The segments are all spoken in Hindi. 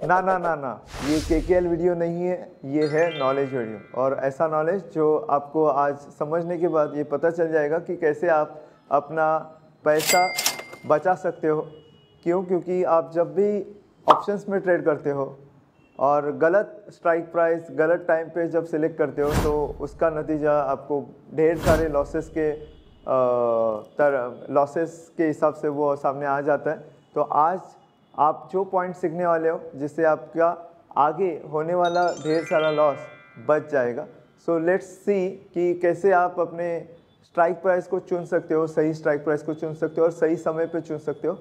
ना ना ना ना, ये केकेएल वीडियो नहीं है, ये है नॉलेज वीडियो। और ऐसा नॉलेज जो आपको आज समझने के बाद ये पता चल जाएगा कि कैसे आप अपना पैसा बचा सकते हो। क्यों? क्योंकि आप जब भी ऑप्शंस में ट्रेड करते हो और गलत स्ट्राइक प्राइस गलत टाइम पे जब सिलेक्ट करते हो तो उसका नतीजा आपको ढेर सारे लॉसेस के हिसाब से वो सामने आ जाता है। तो आज आप जो पॉइंट सीखने वाले हो जिससे आपका आगे होने वाला ढेर सारा लॉस बच जाएगा। सो लेट्स सी कि कैसे आप अपने स्ट्राइक प्राइस को चुन सकते हो, सही स्ट्राइक प्राइस को चुन सकते हो और सही समय पे चुन सकते हो।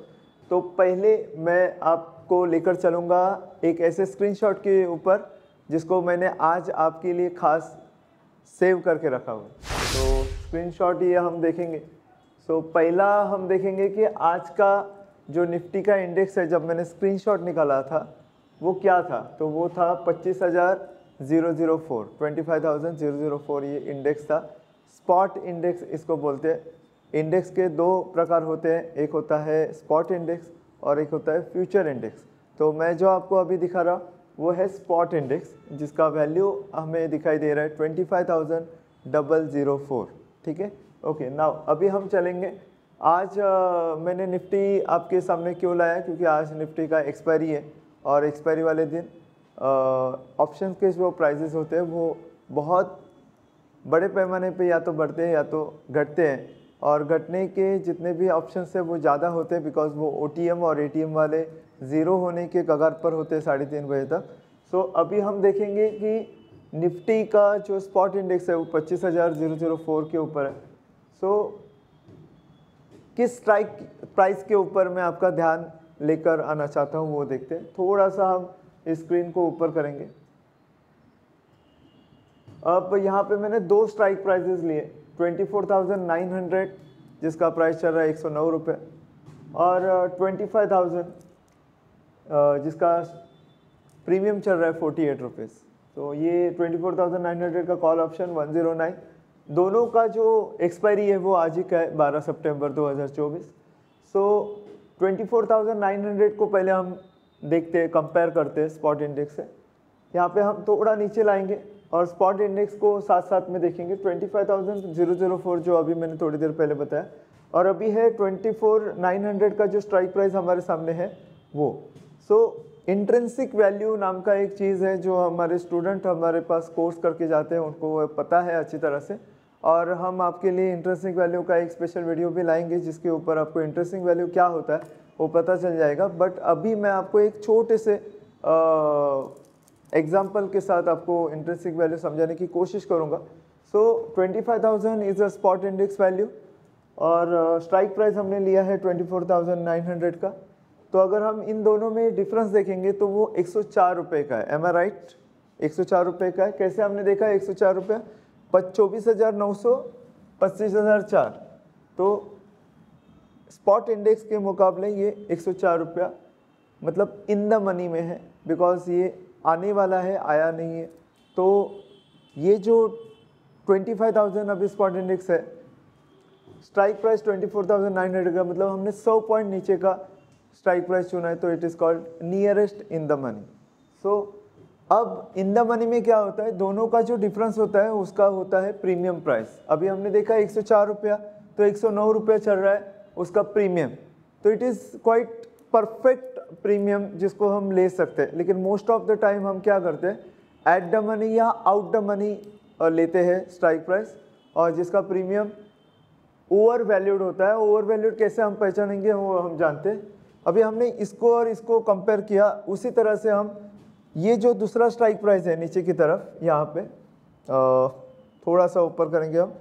तो पहले मैं आपको लेकर चलूँगा एक ऐसे स्क्रीनशॉट के ऊपर जिसको मैंने आज आपके लिए खास सेव करके रखा हुआ। तो स्क्रीनशॉट ये हम देखेंगे। सो पहला हम देखेंगे कि आज का जो निफ्टी का इंडेक्स है, जब मैंने स्क्रीनशॉट निकाला था वो क्या था, तो वो था 25,004 25,004 ये इंडेक्स था। स्पॉट इंडेक्स इसको बोलते हैं। इंडेक्स के दो प्रकार होते हैं, एक होता है स्पॉट इंडेक्स और एक होता है फ्यूचर इंडेक्स। तो मैं जो आपको अभी दिखा रहा हूँ वो है स्पॉट इंडेक्स, जिसका वैल्यू हमें दिखाई दे रहा है 25,004। ठीक है, ओके। नाउ अभी हम चलेंगे। आज मैंने निफ्टी आपके सामने क्यों लाया, क्योंकि आज निफ्टी का एक्सपायरी है और एक्सपायरी वाले दिन ऑप्शंस के जो प्राइजेस होते हैं वो बहुत बड़े पैमाने पे या तो बढ़ते हैं या तो घटते हैं। और घटने के जितने भी ऑप्शंस है वो ज़्यादा होते हैं बिकॉज वो ओटीएम और एटीएम वाले ज़ीरो होने के कगार पर होते हैं 3:30 बजे तक। सो अभी हम देखेंगे कि निफ्टी का जो स्पॉट इंडेक्स है वो 25,004 के ऊपर है। सो किस स्ट्राइक प्राइस के ऊपर मैं आपका ध्यान लेकर आना चाहता हूँ वो देखते हैं। थोड़ा सा हम स्क्रीन को ऊपर करेंगे। अब यहाँ पे मैंने दो स्ट्राइक प्राइजेस लिए, 24,900 जिसका प्राइस चल रहा है 109 रुपये और 25,000 जिसका प्रीमियम चल रहा है 48 रुपीज़। तो ये 24,900 का कॉल ऑप्शन 109, दोनों का जो एक्सपायरी है वो आज ही का है 12 सितंबर 2024। सो 24,900 को पहले हम देखते हैं, कंपेयर करते हैं स्पॉट इंडेक्स से। यहाँ पे हम थोड़ा नीचे लाएंगे और स्पॉट इंडेक्स को साथ साथ में देखेंगे। 25,004 जो अभी मैंने थोड़ी देर पहले बताया, और अभी है 24,900 का जो स्ट्राइक प्राइस हमारे सामने है वो। सो इंट्रिंसिक वैल्यू नाम का एक चीज़ है जो हमारे स्टूडेंट हमारे पास कोर्स करके जाते हैं उनको पता है अच्छी तरह से। और हम आपके लिए इंट्रिंसिक वैल्यू का एक स्पेशल वीडियो भी लाएंगे जिसके ऊपर आपको इंट्रिंसिक वैल्यू क्या होता है वो पता चल जाएगा। बट अभी मैं आपको एक छोटे से एग्जाम्पल के साथ आपको इंट्रिंसिक वैल्यू समझाने की कोशिश करूँगा। सो 25,000 is a spot index value और स्ट्राइक प्राइस हमने लिया है 24,900 का। तो अगर हम इन दोनों में डिफरेंस देखेंगे तो वो 104 रुपये का है। एम आई राइट? 104 रुपये का है। कैसे हमने देखा 104 रुपये? 24,900, 25,004। तो स्पॉट इंडेक्स के मुकाबले ये 104 रुपया मतलब इन द मनी में है, बिकॉज ये आने वाला है, आया नहीं है। तो ये जो 25,000 अभी स्पॉट इंडेक्स है, स्ट्राइक प्राइस 24,900 का, मतलब हमने 100 पॉइंट नीचे का स्ट्राइक प्राइस चुना है, तो it is called nearest in the money. So अब इन द मनी में क्या होता है, दोनों का जो डिफरेंस होता है उसका होता है प्रीमियम प्राइस। अभी हमने देखा 104 रुपया, तो 109 रुपया चल रहा है उसका प्रीमियम। तो it is quite perfect premium जिसको हम ले सकते हैं। लेकिन मोस्ट ऑफ द टाइम हम क्या करते हैं, एट द मनी या आउट द मनी लेते हैं स्ट्राइक प्राइस, और जिसका प्रीमियम ओवर वैल्यूड होता है। ओवर वैल्यूड कैसे हम पहचानेंगे वो हम जानते हैं। अभी हमने इसको और इसको कंपेयर किया, उसी तरह से हम ये जो दूसरा स्ट्राइक प्राइस है नीचे की तरफ, यहाँ पे थोड़ा सा ऊपर करेंगे हम,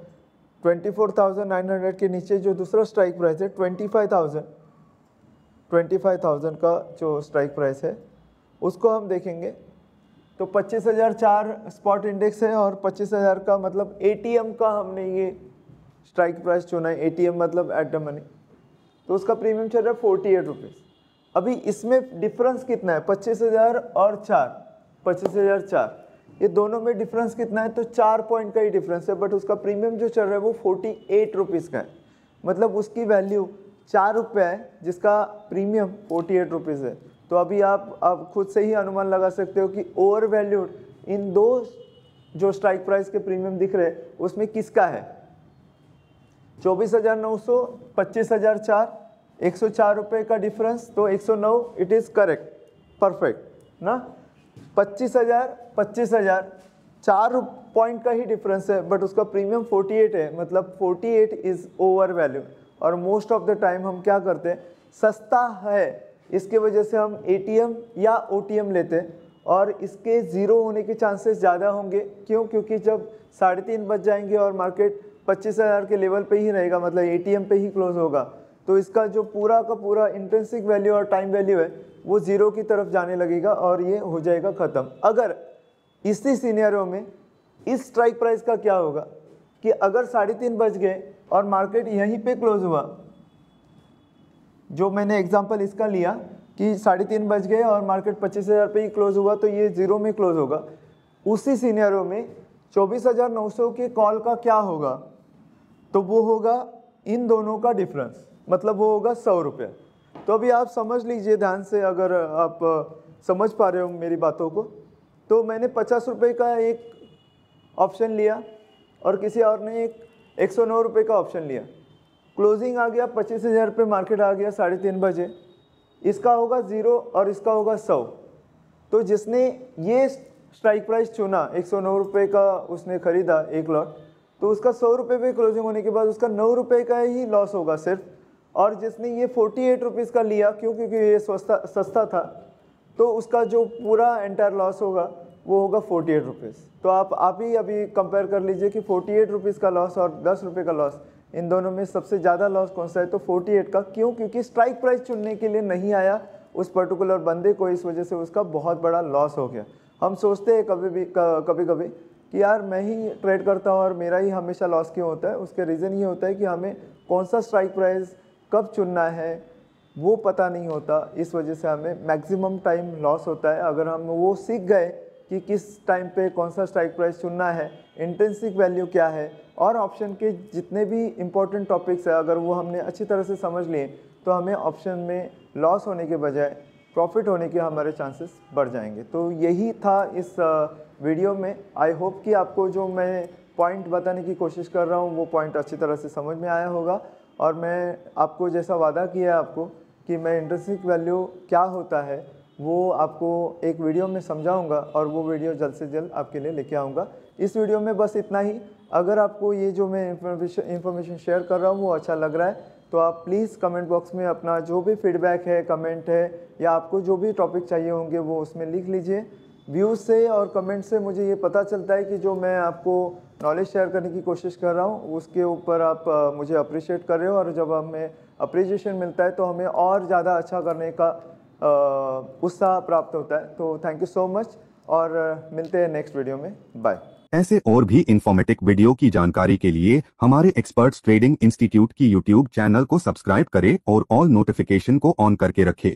24,900 के नीचे जो दूसरा स्ट्राइक प्राइस है 25,000 का जो स्ट्राइक प्राइस है उसको हम देखेंगे। तो 25,004 स्पॉट इंडेक्स है और 25,000 का मतलब एटीएम का हमने ये स्ट्राइक प्राइस चुना है। एटीएम मतलब एट द मनी, तो उसका प्रीमियम चल रहा है 48 रुपीज़। अभी इसमें डिफरेंस कितना है, 25,000 और 4, 25,004, ये दोनों में डिफरेंस कितना है, तो 4 पॉइंट का ही डिफरेंस है। बट उसका प्रीमियम जो चल रहा है वो 48 रुपीज़ का है, मतलब उसकी वैल्यू 4 रुपये है जिसका प्रीमियम 48 रुपीज़ है। तो अभी आप खुद से ही अनुमान लगा सकते हो कि ओवर वैल्यूड इन दो जो स्ट्राइक प्राइस के प्रीमियम दिख रहे हैं उसमें किसका है। 24,900, 25,004, 104 रुपये का डिफरेंस, तो 109 इट इज़ करेक्ट, परफेक्ट ना। 25,000, 25,000 4 पॉइंट का ही डिफरेंस है, बट उसका प्रीमियम 48 है, मतलब 48 इज़ ओवर वैल्यू। और मोस्ट ऑफ द टाइम हम क्या करते हैं, सस्ता है इसके वजह से हम ATM या OTM लेते हैं, और इसके ज़ीरो होने के चांसेस ज़्यादा होंगे। क्यों? क्योंकि जब 3:30 बज जाएंगे और मार्केट 25,000 के लेवल पे ही रहेगा, मतलब ATM पे ही क्लोज होगा, तो इसका जो पूरा का पूरा इंट्रिंसिक वैल्यू और टाइम वैल्यू है वो ज़ीरो की तरफ जाने लगेगा और ये हो जाएगा ख़त्म। अगर इसी सिनेरियो में इस स्ट्राइक प्राइस का क्या होगा कि अगर 3:30 बज गए और मार्केट यहीं पे क्लोज हुआ, जो मैंने एग्जांपल इसका लिया कि 3:30 बज गए और मार्केट 25,000 पे ही क्लोज हुआ, तो ये ज़ीरो में क्लोज होगा। उसी सिनेरियो में 24,900 के कॉल का क्या होगा, तो वो होगा इन दोनों का डिफरेंस, मतलब वो होगा 100 रुपये। तो अभी आप समझ लीजिए ध्यान से, अगर आप समझ पा रहे हो मेरी बातों को, तो मैंने 50 रुपये का एक ऑप्शन लिया और किसी और ने एक 109 रुपये का ऑप्शन लिया। क्लोजिंग आ गया 25,000 पे, मार्केट आ गया 3:30 बजे, इसका होगा 0 और इसका होगा 100। तो जिसने ये स्ट्राइक प्राइस चुना, 109 रुपये का उसने ख़रीदा एक लॉट, तो उसका 100 रुपये पे क्लोजिंग होने के बाद उसका 9 रुपये का ही लॉस होगा सिर्फ। और जिसने ये 48 रुपीज़ का लिया, क्योंकि ये सस्ता था, तो उसका जो पूरा एंटायर लॉस होगा वो होगा 48 रुपीज़। तो आप ही अभी कंपेयर कर लीजिए कि 48 रुपीज़ का लॉस और 10 रुपये का लॉस, इन दोनों में सबसे ज़्यादा लॉस कौन सा है, तो 48 का। क्यों? क्योंकि स्ट्राइक प्राइस चुनने के लिए नहीं आया उस पर्टिकुलर बंदे को, इस वजह से उसका बहुत बड़ा लॉस हो गया। हम सोचते हैं कभी कभी कि यार मैं ही ट्रेड करता हूँ और मेरा ही हमेशा लॉस क्यों होता है। उसके रीज़न ये होता है कि हमें कौन सा स्ट्राइक प्राइस कब चुनना है वो पता नहीं होता, इस वजह से हमें मैक्सिमम टाइम लॉस होता है। अगर हम वो सीख गए कि किस टाइम पे कौन सा स्ट्राइक प्राइस चुनना है, इंट्रिंसिक वैल्यू क्या है, और ऑप्शन के जितने भी इंपॉर्टेंट टॉपिक्स है, अगर वो हमने अच्छी तरह से समझ लिए, तो हमें ऑप्शन में लॉस होने के बजाय प्रॉफिट होने के हमारे चांसेस बढ़ जाएंगे। तो यही था इस वीडियो में। आई होप कि आपको जो मैं पॉइंट बताने की कोशिश कर रहा हूँ वो पॉइंट अच्छी तरह से समझ में आया होगा। और मैं आपको जैसा वादा किया है आपको कि मैं इंट्रिंसिक वैल्यू क्या होता है वो आपको एक वीडियो में समझाऊंगा, और वो वीडियो जल्द से जल्द आपके लिए लेके आऊँगा। इस वीडियो में बस इतना ही। अगर आपको ये जो मैं इंफॉर्मेशन शेयर कर रहा हूँ वो अच्छा लग रहा है, तो आप प्लीज़ कमेंट बॉक्स में अपना जो भी फीडबैक है, कमेंट है, या आपको जो भी टॉपिक चाहिए होंगे वो उसमें लिख लीजिए। व्यूज़ से और कमेंट से मुझे ये पता चलता है कि जो मैं आपको नॉलेज शेयर करने की कोशिश कर रहा हूँ उसके ऊपर आप मुझे अप्रिशिएट कर रहे हो, और जब हमें अप्रिशिएशन मिलता है तो हमें और ज़्यादा अच्छा करने का उत्साह प्राप्त होता है। तो थैंक यू सो मच, और मिलते हैं नेक्स्ट वीडियो में। बाय। ऐसे और भी इंफॉर्मेटिव वीडियो की जानकारी के लिए हमारे एक्सपर्ट्स ट्रेडिंग इंस्टीट्यूट की यूट्यूब चैनल को सब्सक्राइब करें और ऑल नोटिफिकेशन को ऑन करके रखें।